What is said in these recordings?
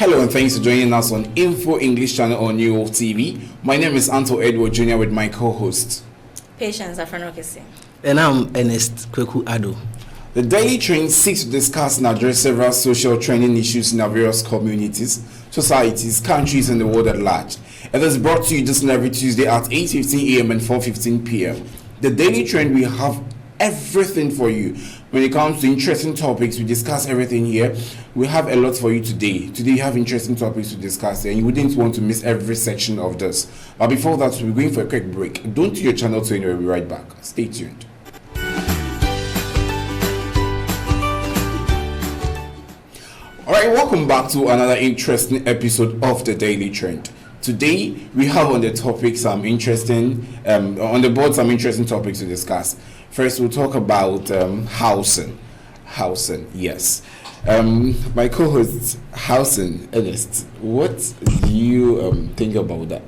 Hello and thanks for joining us on Info English Channel on New TV. My name is Anto Edward Jr. with my co-host Patience Afranokesi. And I'm Ernest Kweku Ado. The Daily Trend seeks to discuss and address several social trending issues in our various communities, societies, countries, and the world at large. It is brought to you just every Tuesday at 8:15 a.m. and 4:15 p.m. The Daily Trend, we have everything for you. When it comes to interesting topics, we discuss everything here. We have a lot for you today. Today we have interesting topics to discuss, and you wouldn't want to miss every section of this. But before that, we're going for a quick break. Don't do your channel to anywhere. We'll be right back. Stay tuned. All right, welcome back to another interesting episode of the Daily Trend. Today we have on the topic some interesting some interesting topics to discuss. First, we'll talk about housing. Yes. My co-host, housing, Ernest, what do you think about that?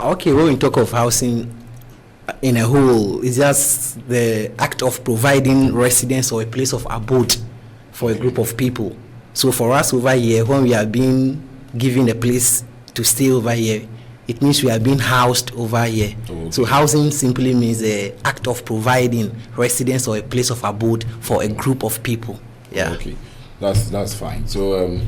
Okay, when we talk of housing in a whole, it's just the act of providing residence or a place of abode for a group of people. So for us over here, when we are being given a place to stay over here, it means we are being housed over here. Okay. So housing simply means the act of providing residence or a place of abode for a group of people. Yeah. Okay, that's fine. So,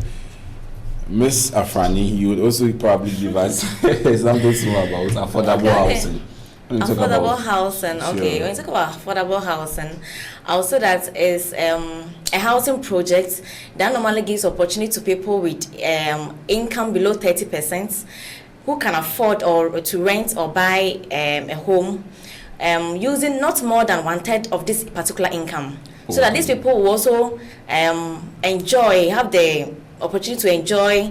Miss Afrani, you would also probably give us examples more about affordable housing. Affordable housing. Okay, when you talk about affordable housing, also that is a housing project that normally gives opportunity to people with income below 30%. Who can afford or to rent or buy a home using not more than 1/3 of this particular income, so that these people will also have the opportunity to enjoy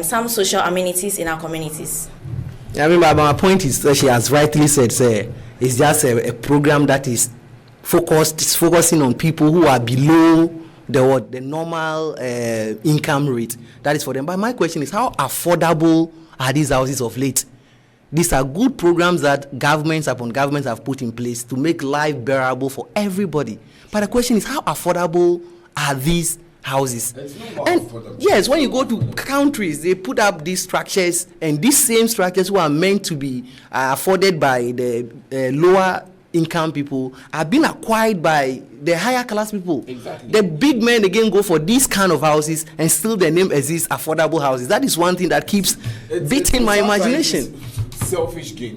some social amenities in our communities. I mean, my point is, she has rightly said, it's just a program that is focusing on people who are below the normal income rate. That is for them. But my question is, how affordable are these houses of late? These are good programs that governments upon governments have put in place to make life bearable for everybody. But the question is, how affordable are these houses? And yes, when you go to countries, they put up these structures, and these same structures who are meant to be afforded by the lower income people are being acquired by the higher class people. Exactly. The big men again go for these kind of houses, and still the name exists, affordable houses. That is one thing that keeps beating my imagination. Selfish gain.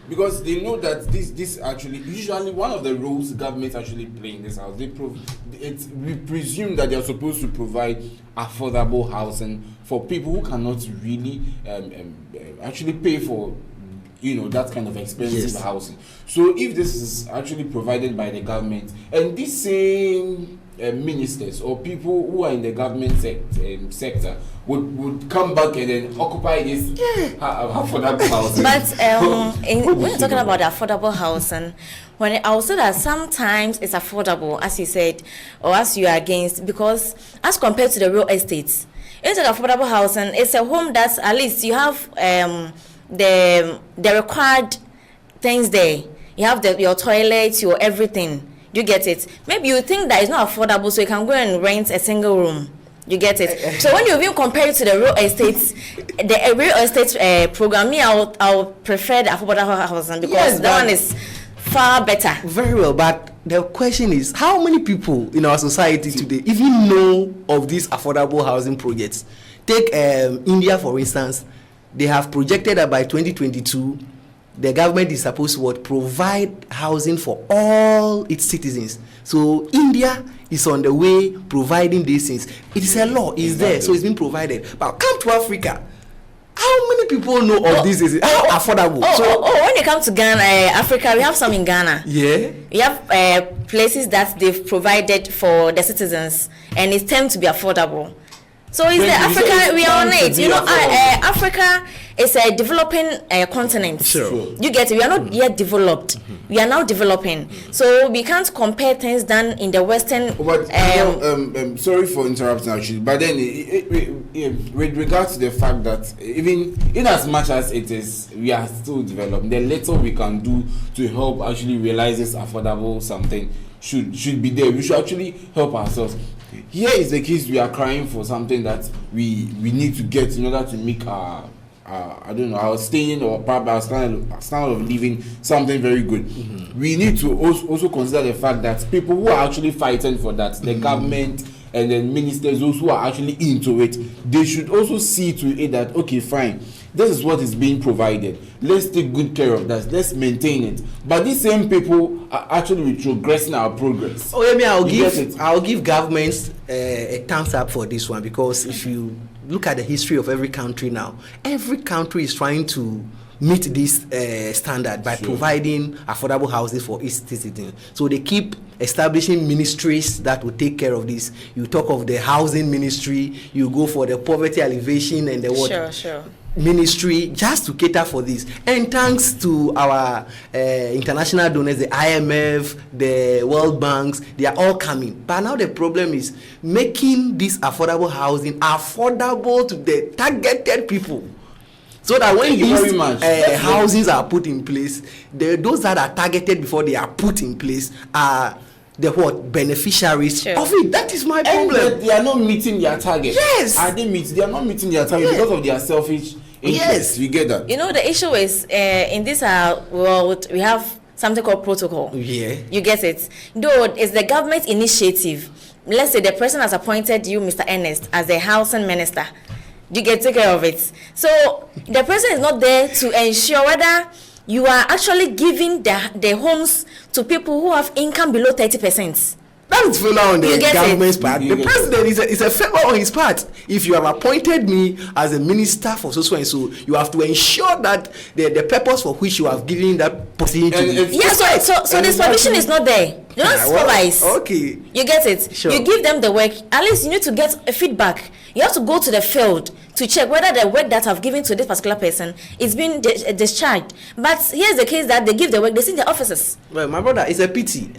Because they know that this actually, usually one of the roles governments actually play in this house, we presume that they are supposed to provide affordable housing for people who cannot really actually pay for that kind of expensive housing. So if this is actually provided by the government, and these same ministers or people who are in the government sector would come back and then occupy this affordable housing. But when you're talking about affordable housing, when I also that sometimes it's affordable, as you said, or as you are against, because as compared to the real estates, in affordable housing, it's a home that at least you have the required things there. You have your toilet, your everything. You get it? Maybe you think that it's not affordable, so you can go and rent a single room. You get it? So when you even compare it to the real estate, program, I'll prefer the affordable housing, because that one is far better. Very well, but the question is, how many people in our society today even know of these affordable housing projects? Take India, for instance. They have projected that by 2022, the government is supposed to provide housing for all its citizens. So India is on the way providing these things. It is a law, it's there, so it's been provided. But come to Africa, how many people know of this? How affordable? When it comes to Ghana, Africa, we have some in Ghana. Yeah. We have places that they've provided for the citizens, and it's tend to be affordable. So is the Africa, we are on it. Africa it's a developing continent. Sure. You get it? We are not yet developed. We are now developing. So we can't compare things done in the Western. But sorry for interrupting actually, but then with regards to the fact that even in as much as it is, we are still developing, the little we can do to help actually realize this affordable something should be there. We should actually help ourselves. Here is the case: we are crying for something that we need to get in order to make our I don't know, our staying or probably our standard of living something very good. We need to also consider the fact that people who are actually fighting for that, the government and then ministers, those who are actually into it, they should also see to it that, okay, fine, this is what is being provided. Let's take good care of that. Let's maintain it. But these same people are actually retrogressing our progress. Oh, yeah, I'll give governments a thumbs up for this one, because if you look at the history of every country now, every country is trying to meet this standard by providing affordable houses for its citizens. So they keep establishing ministries that will take care of this. You talk of the housing ministry, you go for the poverty alleviation and the what? Sure. Ministry, just to cater for this. And thanks to our international donors, the IMF, the World Banks, they are all coming. But now the problem is making this affordable housing affordable to the targeted people, so that when these housings are put in place, those that are targeted before they are put in place are the beneficiaries of it. That is my problem. And they are not meeting their target. Yes. They are not meeting their target because of their selfish interest. Yes. You get that? You know, the issue is in this world, we have something called protocol. Yeah. You get it? Though it's the government initiative. Let's say the person has appointed you, Mr. Ernest, as the housing minister. You get to take care of it. So the person is not there to ensure whether you are actually giving the homes to people who have income below 30%. That is failure on the government's part. The president is a failure on his part. If you have appointed me as a minister for so and so, you have to ensure that the purpose for which you have given that position to me. Yes, so the supervision is not there. You don't supervise. Okay. You get it? Sure. You give them the work. At least you need to get a feedback. You have to go to the field to check whether the work that I've given to this particular person is being discharged. But here's the case that they give the work, they see in the offices. Well, my brother, it's a pity.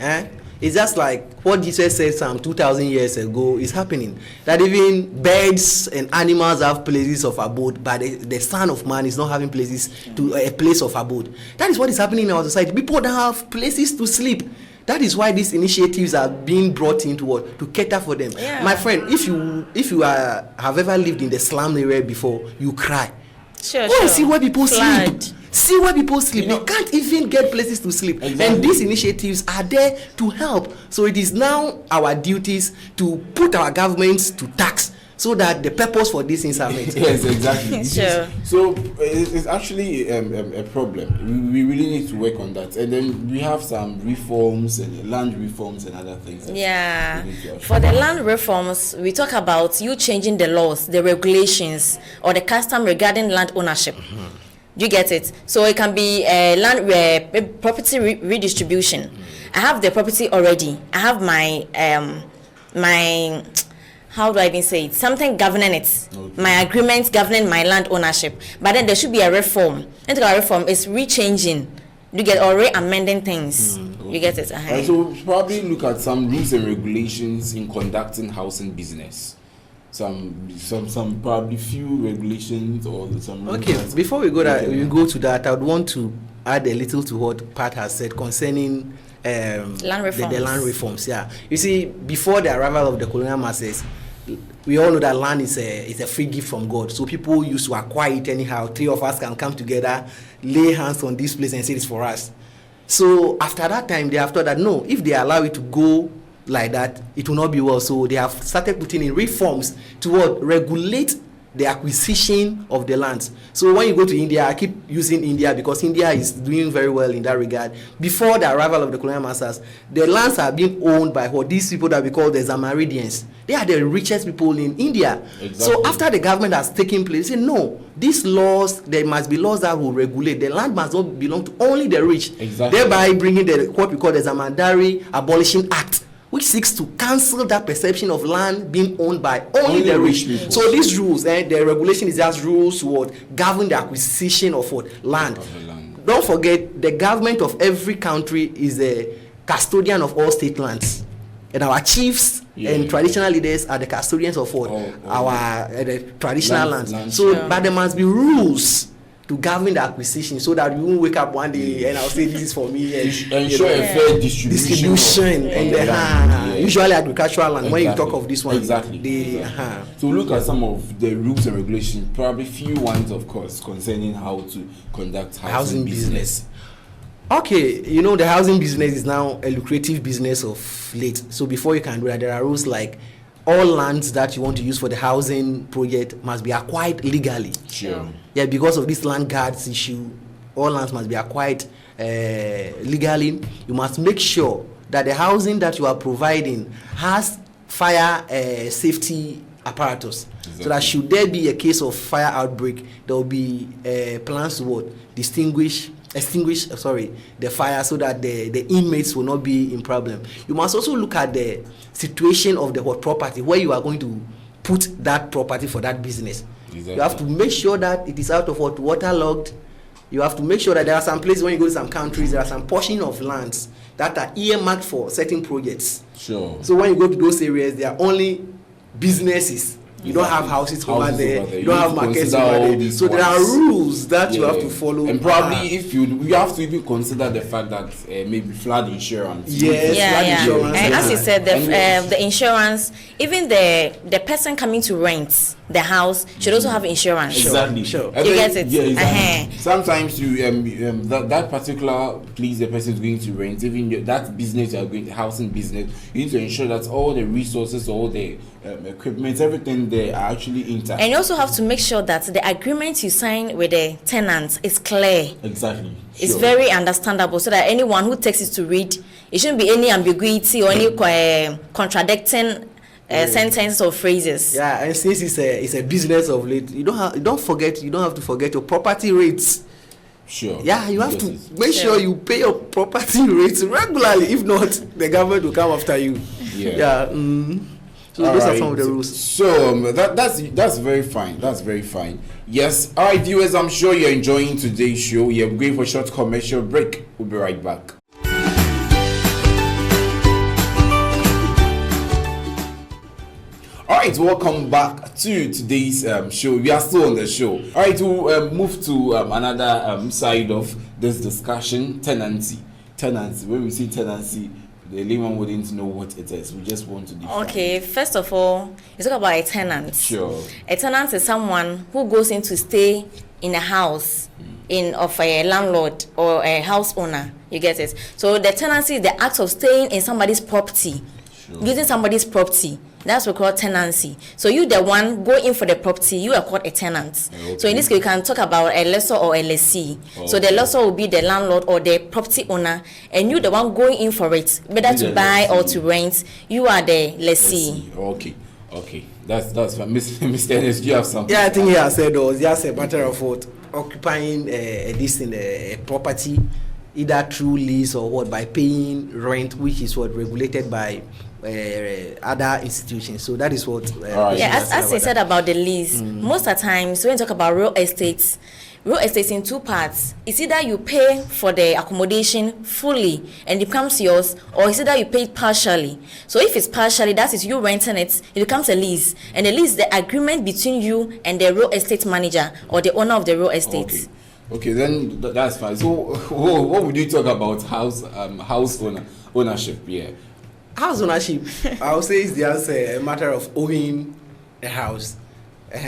It's just like what Jesus said some 2,000 years ago is happening. That even birds and animals have places of abode, but the Son of Man is not having places to a place of abode. That is what is happening in our society. People don't have places to sleep. That is why these initiatives are being brought in to cater for them. Yeah. My friend, if you have ever lived in the slum area before, you cry. Sure. See where people sleep. See where people sleep. You can't even get places to sleep. Exactly. And these initiatives are there to help. So it is now our duties to put our governments to tax, so that the purpose for these things are met. Yes, exactly. Sure. So it's actually a problem. We really need to work on that. And then we have some reforms and land reforms and other things. Yeah. For the land reforms, we talk about you changing the laws, the regulations, or the custom regarding land ownership. You get it? So it can be land property redistribution. I have the property already. I have my how do I even say it? Something governing it. Okay. My agreement governing my land ownership. But then there should be a reform. And a reform is rechanging. You get or re-amending things. Okay. You get it? So we'll probably look at some rules and regulations in conducting housing business. Some probably few regulations or some. Okay, before we go to that, I would want to add a little to what Pat has said concerning land reforms. The land reforms. Yeah, you see, before the arrival of the colonial masters, we all know that land is a free gift from God. So people used to acquire it anyhow. 3 of us can come together, lay hands on this place and say it's for us. So after that time, they have thought that no, if they allow it to go like that, it will not be well. So they have started putting in reforms to regulate the acquisition of the lands. So when you go to India, I keep using India because India is doing very well in that regard. Before the arrival of the colonial masters, the lands are being owned by these people that we call the Zamaridians. They are the richest people in India. Exactly. So after the government has taken place, they say no, these laws, there must be laws that will regulate. The land must not belong to only the rich. Exactly. Thereby bringing what we call the Zamandari Abolition Act which seeks to cancel that perception of land being owned by only the rich people. So these rules, the regulation is just rules to govern the acquisition of land. Don't forget, the government of every country is a custodian of all state lands. And our chiefs and traditional leaders are the custodians of our the traditional lands. So, but there must be rules to govern the acquisition, so that you won't wake up one day and I'll say this is for me. Ensure a fair distribution. And usually agricultural land. When you talk of this one, exactly. So look at some of the rules and regulations. Probably few ones, of course, concerning how to conduct housing business. Okay, the housing business is now a lucrative business of late. So before you can do that, there are rules like all lands that you want to use for the housing project must be acquired legally. Sure. Yeah, because of this land guards issue, all lands must be acquired legally. You must make sure that the housing that you are providing has fire safety apparatus. Exactly. So that should there be a case of fire outbreak, there will be plans to extinguish the fire, so that the inmates will not be in problem. You must also look at the situation of the property, where you are going to put that property for that business. Exactly. You have to make sure that it is out of waterlogged. You have to make sure that there are some places, when you go to some countries, there are some portion of lands that are earmarked for certain projects. Sure. So when you go to those areas, there are only businesses. You don't have houses over there. You don't have markets over there. So there are rules that you have to follow. And probably if you have to even consider the fact that maybe flood insurance. Yes, flood insurance. And as you said, the insurance, even the person coming to rent the house should also have insurance. Exactly. Sure. You get it? Yeah, exactly. Sometimes you that particular place the person is going to rent, even that business you are going, housing business, you need to ensure that all the resources, all the equipment, everything there are actually intact. And you also have to make sure that the agreement you sign with the tenant is clear. Exactly. It's very understandable, so that anyone who takes it to read, it shouldn't be any ambiguity or any contradicting sentences or phrases. Yeah, and since it's a business of late, you don't have to forget your property rates. Sure. Yeah, you have to make sure you pay your property rates regularly. If not, the government will come after you. Yeah. So those are some of the rules. So that's very fine. That's very fine. Yes. All right, viewers, I'm sure you're enjoying today's show. We're going for a short commercial break. We'll be right back. All right, welcome back to today's show. We are still on the show. All right, we'll move to another side of this discussion: tenancy. Tenancy. When we say tenancy, the layman wouldn't know what it is. We just want to define. Okay, first of all, let's talk about a tenant. Sure. A tenant is someone who goes in to stay in a house of a landlord or a house owner. You get it? So the tenancy is the act of staying in somebody's property, using somebody's property. That's what we call tenancy. So you the one go in for the property, you are called a tenant. Okay. So in this case, you can talk about a lessor or a lessee. Okay. So the lessor will be the landlord or the property owner, and you the one going in for it, whether to buy or to rent. You are the lessee. Okay. That's fine. Mr. Ennis, do you have something? Yeah, I think he has said it was just a matter of occupying a property, either through lease or by paying rent, which is regulated by other institutions. So that is what as I said about the lease, most of the times when you talk about real estate in two parts. It's either you pay for the accommodation fully and it becomes yours, or it's either you pay it partially. So if it's partially, that is you renting it becomes a lease, and the lease is the agreement between you and the real estate manager or the owner of the real estate. Okay, then that's fine. So what would you talk about house ownership? Yeah. House ownership, I would say, is just a matter of owning a house.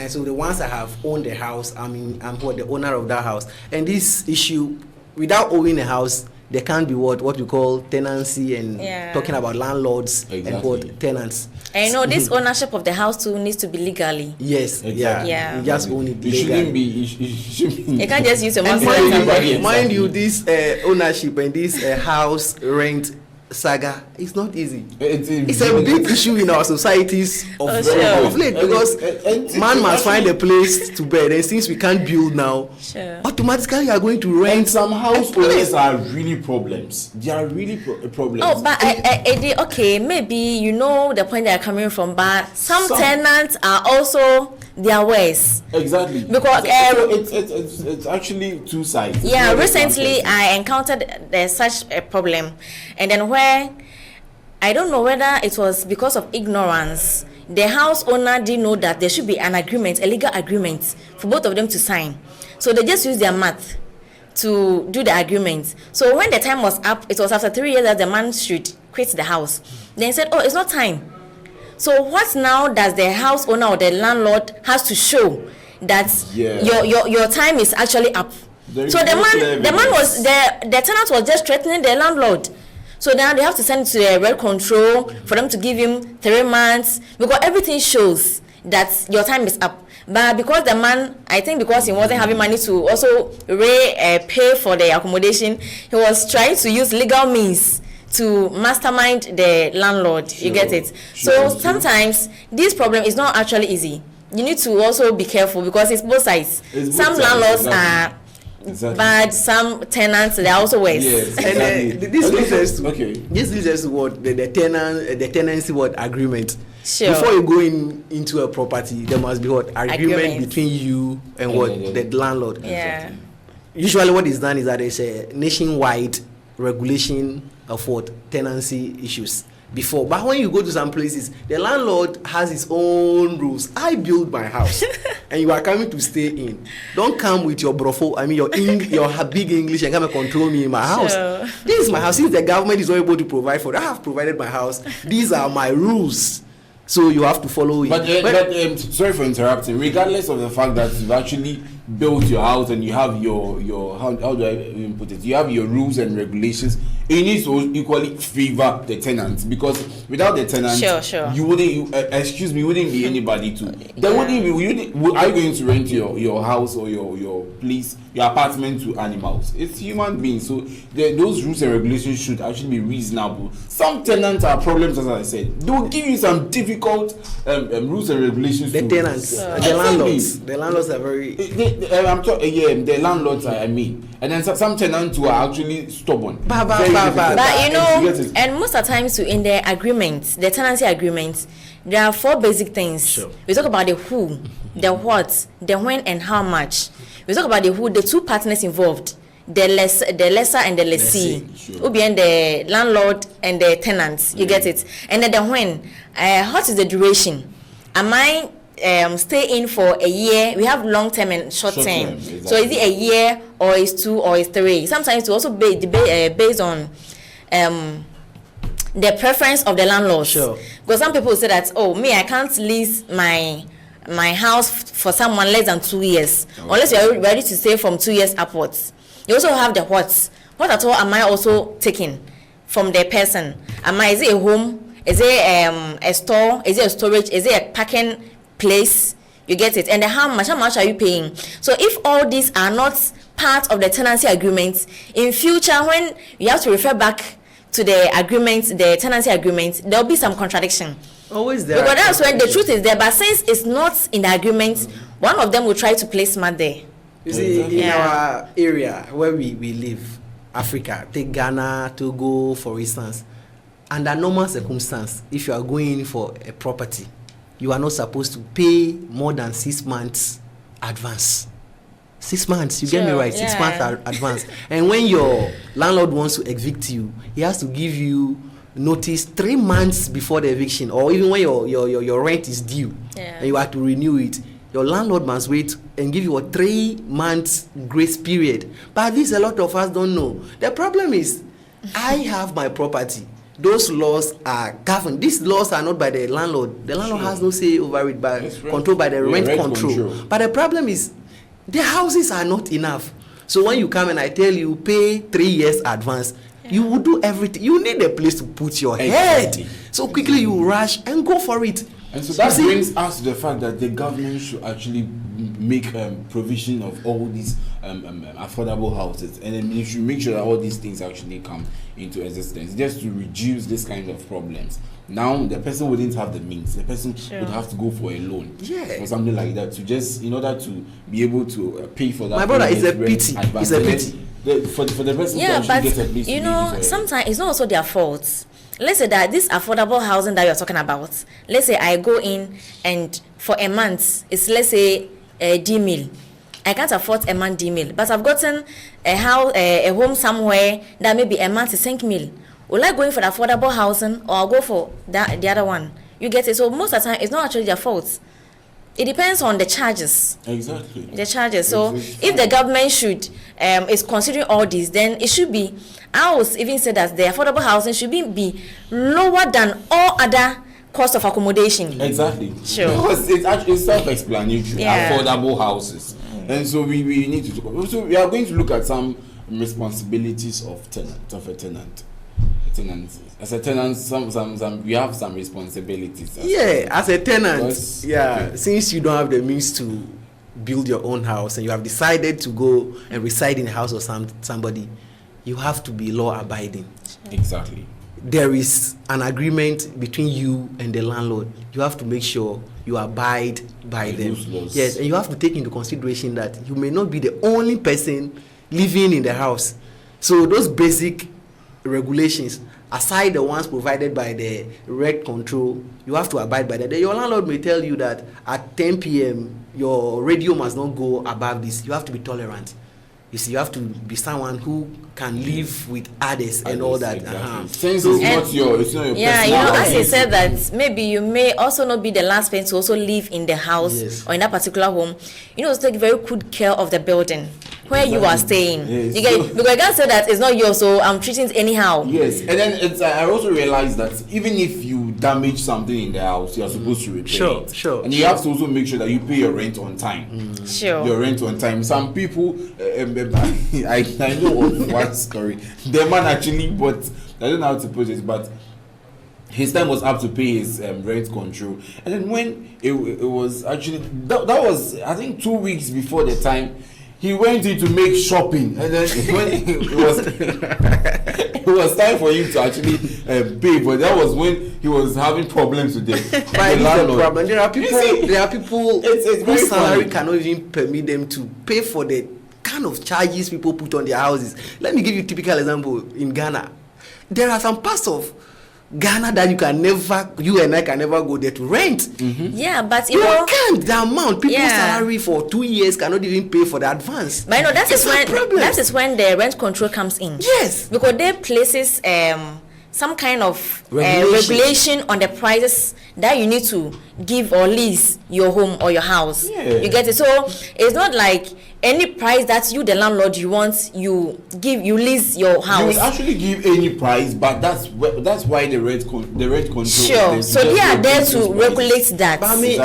So the ones that have owned the house, I'm the owner of that house. And this issue, without owning a house, there can't be what we call tenancy and talking about landlords and tenants. And this ownership of the house too needs to be legally. Yes, you just own it legally. You can't just use your money. Mind you, this ownership and this house rent saga is not easy. It's a big issue in our societies of late because man must find a place to bed, and since we can't build now, automatically you are going to rent. And some house owners are really problems. They are really problems. Oh, but okay, maybe you know the point they are coming from, but some tenants are also their ways. Exactly. Because it's actually two sides. Yeah, recently I encountered such a problem, and then where I don't know whether it was because of ignorance, the house owner didn't know that there should be an agreement, a legal agreement for both of them to sign. So they just used their math to do the agreement. So when the time was up, it was after 3 years that the man should quit the house. Then said, "Oh, it's not time." So what now does the house owner or the landlord has to show that your time is actually up? So the tenant was just threatening the landlord. So now they have to send it to the rent control for them to give him 3 months, because everything shows that your time is up. But because the man, I think because he wasn't having money to also pay for the accommodation, he was trying to use legal means to mastermind the landlord. You get it? So sometimes this problem is not actually easy. You need to also be careful because it's both sides. Some landlords are bad, some tenants they are also worse. Yes, and this leads us to what the tenancy agreement. Sure. Before you go into a property, there must be what agreement between you and the landlord. Yeah. Usually, what is done is that there's a nationwide regulation of what tenancy issues before. But when you go to some places, the landlord has his own rules. I build my house, and you are coming to stay in. Don't come with your brofo. I mean your big English and come and control me in my house. This is my house. Since the government is not able to provide for it, I have provided my house. These are my rules. So you have to follow it. But sorry for interrupting. Regardless of the fact that you've actually built your house and you have your how do I even put it? You have your rules and regulations. It needs to equally favor the tenants, because without the tenants, you wouldn't. Wouldn't be anybody to. There wouldn't be. Are you going to rent your house or your place, your apartment to animals? It's human beings. So those rules and regulations should actually be reasonable. Some tenants are problems, as I said. They will give you some difficult rules and regulations. The tenants, the landlords. The landlords are very. I'm talking. The landlords. I mean, and then some tenants who are actually stubborn. But you know, and most of the times in the agreements, the tenancy agreements, there are 4 basic things. Sure. We talk about the who, the what, the when, and how much. We talk about the who, the 2 partners involved, the lesser and the lessee. Who being the landlord and the tenants. You get it? And then the when, what is the duration? Am I stay in for a year? We have long term and short term. Exactly. So is it a year or is 2 or is 3? Sometimes it's also based on the preference of the landlord. Sure. Because some people say that, oh, me, I can't lease my house for someone less than 2 years, unless you are ready to stay from 2 years upwards. You also have the what at all am I also taking from the person? Is it a home? Is it a store? Is it a storage? Is it a packing place? You get it? And how much are you paying? So if all these are not part of the tenancy agreement, in future when you have to refer back to the agreement, the tenancy agreement, there will be some contradiction. Always there. Because that's when the truth is there, but since it's not in the agreement, one of them will try to play smart there. You see, in our area where we live, Africa, take Ghana, Togo, for instance, under normal circumstance, if you are going for a property, you are not supposed to pay more than 6 months advance. 6 months, you get me right? 6 months advance. And when your landlord wants to evict you, he has to give you notice 3 months before the eviction, or even when your rent is due, and you have to renew it. Your landlord must wait and give you a 3 months grace period. But this a lot of us don't know. The problem is, I have my property. Those laws are governed. These laws are not by the landlord. The landlord has no say over it, but controlled by the rent control. But the problem is, the houses are not enough. So when you come and I tell you pay 3 years advance, you will do everything. You need a place to put your head. So quickly you rush and go for it. And so that brings us to the fact that the government should actually make provision of all these affordable houses, and then you should make sure that all these things actually come into existence, just to reduce this kind of problems. Now the person wouldn't have the means. The person would have to go for a loan, or something like that, to just in order to be able to pay for that. My brother, it's a pity. It's a pity. For the person yeah, to but get a place, you know, sometimes it's not also their fault. Let's say that this affordable housing that you're talking about, let's say I go in and for a month it's, let's say, a D meal. I can't afford a month D meal, but I've gotten a house, a home somewhere that maybe a month is 5 meal. Will I go in for the affordable housing, or I'll go for the other one? You get it? So most of the time it's not actually their fault. It depends on the charges. Exactly. The charges. So if the government should is considering all this, then it should be. I was even said that the affordable housing should be lower than all other cost of accommodation. Exactly. Sure. Because it's actually self-explanatory. Yeah. Affordable houses, and so we need to talk. So we are going to look at some responsibilities of a tenant. As a tenant, some we have some responsibilities. As a tenant, because, since you don't have the means to build your own house and you have decided to go and reside in the house of somebody, you have to be law abiding. Exactly. There is an agreement between you and the landlord. You have to make sure you abide by them. Yes, and you have to take into consideration that you may not be the only person living in the house. So those basic regulations, aside the ones provided by the rent control, you have to abide by that. Then your landlord may tell you that at 10 p.m. your radio must not go above this. You have to be tolerant. You see, you have to be someone who can live with others and all that. Exactly. Since it's not your personal. Yeah, you know, as you said that maybe you may also not be the last person to also live in the house or in that particular home. You know, to take very good care of the building where you are staying. Yes. You get, because I can't say that it's not yours, so I'm treating it anyhow. Yes, and then I also realized that even if you damage something in the house, you are supposed to repair it. Sure. And you have to also make sure that you pay your rent on time. Sure. Your rent on time. Some people, I know of one story. The man actually bought, I don't know how to put it, but his time was up to pay his rent control. And then when it was actually, that was, I think, 2 weeks before the time, he went in to make shopping, and then when it was time for him to actually pay, but that was when he was having problems with the landlord. There are people whose salary funny. cannot even permit them to pay for the kind of charges people put on their houses. Let me give you a typical example in Ghana. There are some parts of Ghana that you and I can never go there to rent. Yeah, but you can't. The amount people's salary for 2 years cannot even pay for the advance. But you know, that is when the rent control comes in. Yes, because they places some kind of regulation on the prices that you need to give or lease your home or your house. You get it? So it's not like any price that you, the landlord, you want, you lease your house. You will actually give any price, but that's why the rent control. Sure. So they are there to regulate that. But I mean,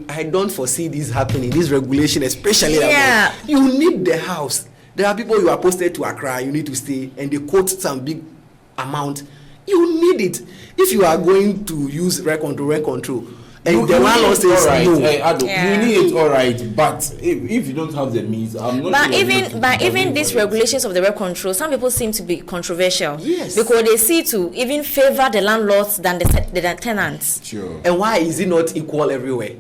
I don't foresee this happening. This regulation, especially about, you need the house. There are people you are posted to Accra, you need to stay, and they quote some big amount. You need it. If you are going to use rent control, and the landlord says no, you need it, all right. But if you don't have the means, I'm not. But even these regulations of the rent control, some people seem to be controversial. Yes. Because they see to even favor the landlords than the tenants. Sure. And why is it not equal everywhere?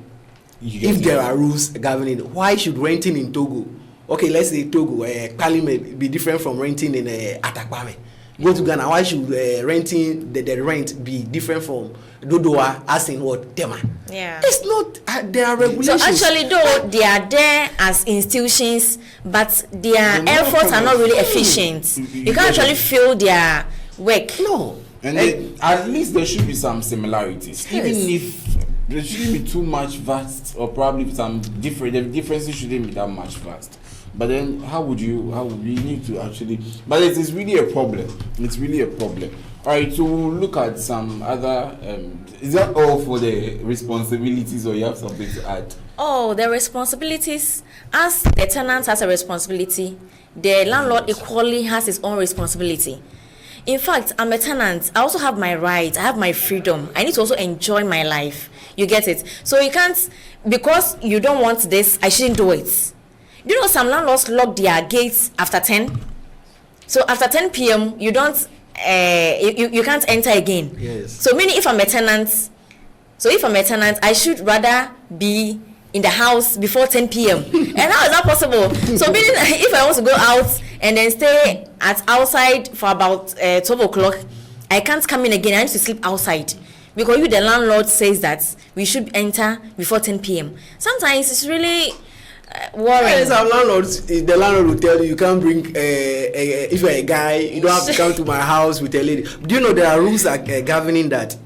If there are rules governing, why should renting in Togo? Okay, let's say Togo, Kalime be different from renting in Atakpame. Go to Ghana, why should renting the rent be different from Dodoa as in what? Tema? Yeah. It's not, there are regulations. So actually though, they are there as institutions, but their efforts are not really efficient. You can't actually feel their work. No. And at least there should be some similarities. Yes. Even if there shouldn't be too much vast, or probably some different, the differences shouldn't be that much vast. But then how would you need to actually, but it is really a problem. It's really a problem. All right, so we'll look at some other, is that all for the responsibilities, or you have something to add? Oh, the responsibilities, as the tenant has a responsibility, the landlord equally has his own responsibility. In fact, I'm a tenant. I also have my rights. I have my freedom. I need to also enjoy my life. You get it? So you can't, because you don't want this, I shouldn't do it. Do you know some landlords lock their gates after 10? So after 10 p.m., you don't, you can't enter again. Yes. So meaning if I'm a tenant, I should rather be in the house before 10 p.m. And how is that possible? So meaning if I want to go out and then stay outside for about 12 o'clock, I can't come in again. I need to sleep outside. Because the landlord says that we should enter before 10 p.m. Sometimes it's really worrying. Yeah, some landlords, the landlord will tell you can't bring, if you're a guy, you don't have to come to my house with a lady. Do you know there are rules governing that?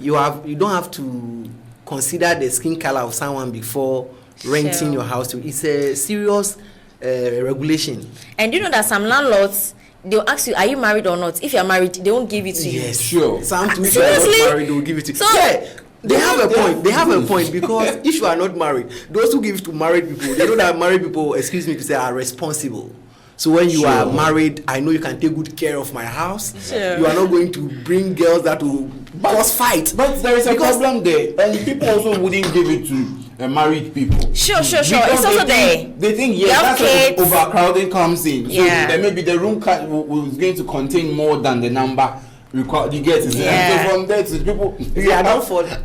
You don't have to consider the skin color of someone before renting your house. It's a serious regulation. And you know that some landlords, they'll ask you, are you married or not? If you're married, they won't give it to you. Yes, sure. Some people seriously? Are not married, they will give it to you. So, yeah, they have a point. They have a point because if you are not married, those who give to married people, they know that married people, excuse me to say, are responsible. So when you are married, I know you can take good care of my house. Sure. You are not going to bring girls that will cause fight. But there is a problem there, and people also wouldn't give it to married people. Sure. It's also there. They think that's where overcrowding comes in. So then maybe the room was going to contain more than the number required. You get it? Yeah. So from there to people,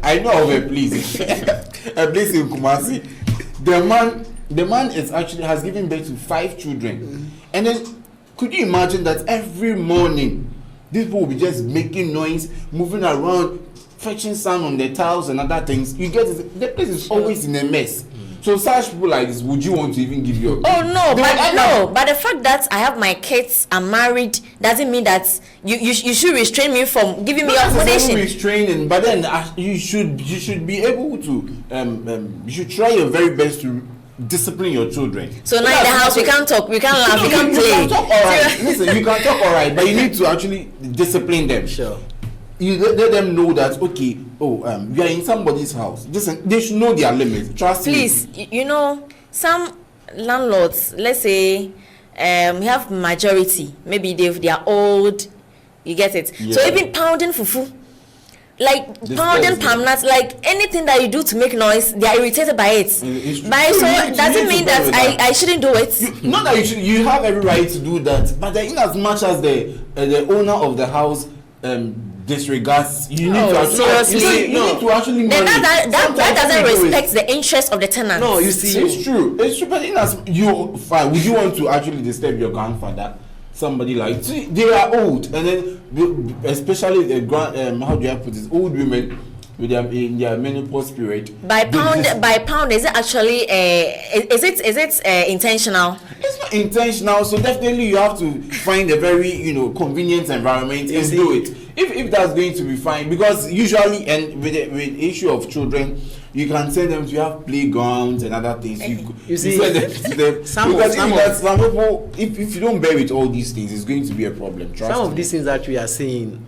I know of a place, a place in Kumasi. The man is actually has given birth to 5 children, and then could you imagine that every morning these people will be just making noise, moving around, fetching sand on the tiles and other things. You get it? The place is always in a mess. So such people like this, would you want to even give your? Oh no, but the fact that I have my kids, I'm married, doesn't mean that you should restrain me from giving me accommodation. Restraining, but then you should be able to you should try your very best to discipline your children. So now in the house we can't talk, we can't laugh, we can't play. You can talk alright. Listen, you can talk alright, but you need to actually discipline them. Sure. You let them know that you are in somebody's house. Listen, they should know their limits. Trust me. Please, you know, some landlords, let's say, we have majority. Maybe they are old. You get it. Yeah. So even pounding fufu, like pounding palm nuts, like anything that you do to make noise, they are irritated by it. So doesn't mean that I shouldn't do it. Not that you should. You have every right to do that, but in as much as the owner of the house disregards, you need to actually then that doesn't respect the interest of the tenant. No, you see, it's true, but in as you fine, would you want to actually disturb your grandfather? Somebody like, see, they are old, and then especially the how do I put this, old women with in their menopause period. By pound, is it actually is it intentional? It's not intentional, so definitely you have to find a very convenient environment and do it. If that's going to be fine, because usually and with the issue of children, you can send them to have playgrounds and other things. You send them to them. Some people, if you don't bear with all these things, it's going to be a problem. Trust some me. Of these things that we are saying,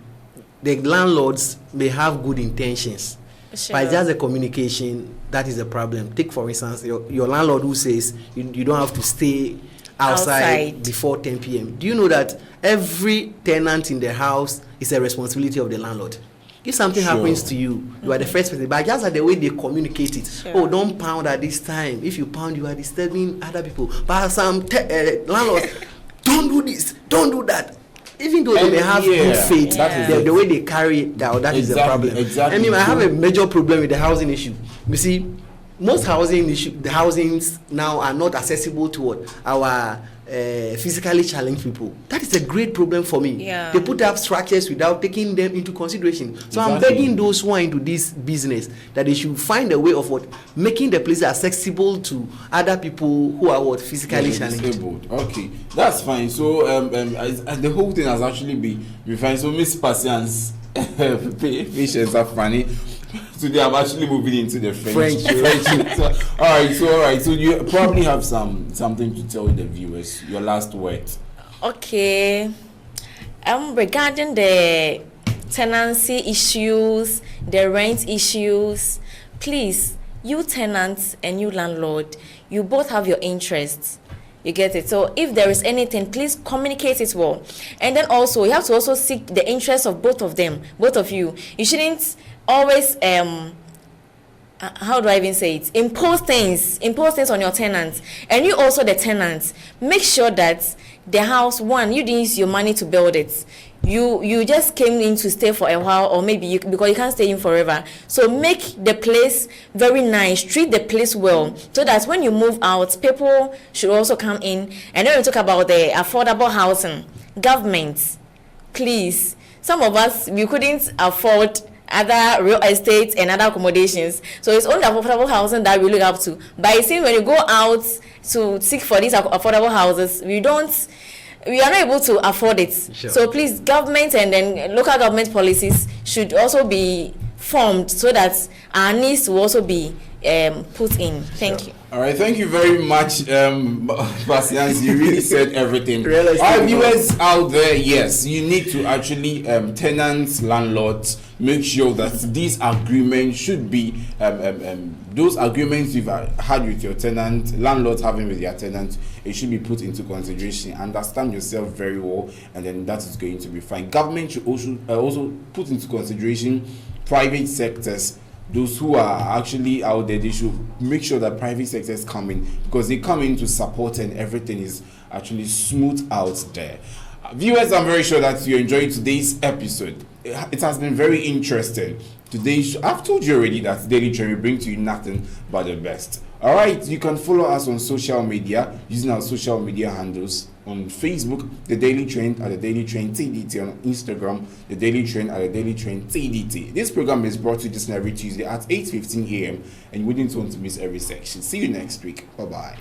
the landlords may have good intentions, but it's just the communication that is the problem. Take for instance your landlord who says you don't have to stay outside before 10 p.m. Do you know that every tenant in the house is a responsibility of the landlord? If something happens to you, you are the first person. But just like the way they communicate it, don't pound at this time. If you pound, you are disturbing other people. But some landlords, don't do this, don't do that. Even though they may have good faith, the way they carry it out, that is the problem. Exactly. I mean, I have a major problem with the housing issue. You see, most the housings now are not accessible to our physically challenged people. That is a great problem for me. Yeah. They put up structures without taking them into consideration. So I'm begging those who are into this business that they should find a way of making the place accessible to other people who are physically challenged. Disabled. Okay, that's fine. So the whole thing has actually been fine. So Miss Patience, patience are funny. Today I'm actually moving into the French. All right. So you probably have something to tell the viewers. Your last words. Okay. Regarding the tenancy issues, the rent issues, please, you tenants and you landlord, you both have your interests. You get it? So if there is anything, please communicate it well. And then also, you have to also seek the interest of both of them, both of you. You shouldn't always, how do I even say it? Impose things on your tenants. And you also, the tenants, make sure that the house, one, you didn't use your money to build it. You just came in to stay for a while, or maybe because you can't stay in forever. So make the place very nice, treat the place well, so that when you move out, people should also come in. And then we talk about the affordable housing. Government, please, some of us, we couldn't afford other real estate and other accommodations, so it's only affordable housing that we look up to. But it seems when you go out to seek for these affordable houses, we are not able to afford it. Sure. So please, government and then local government policies should also be formed so that our needs will also be put in. Thank you. All right, thank you very much, Patience. You really said everything. Our viewers out there, yes, you need to actually, tenants, landlords, make sure that these agreements should be, those agreements you've had with your tenant, landlords having with their tenant, it should be put into consideration. Understand yourself very well, and then that is going to be fine. Government should also put into consideration private sectors. Those who are actually out there, they should make sure that private sectors come in, because they come in to support and everything is actually smooth out there. Viewers, I'm very sure that you enjoyed today's episode. It has been very interesting. Today, I've told you already that Daily Trend will bring to you nothing but the best. All right, you can follow us on social media using our social media handles. On Facebook, The Daily Trend at The Daily Trend TDT. On Instagram, The Daily Trend at The Daily Trend TDT. This program is brought to you just every Tuesday at 8:15 a.m. and you wouldn't want to miss every section. See you next week. Bye-bye.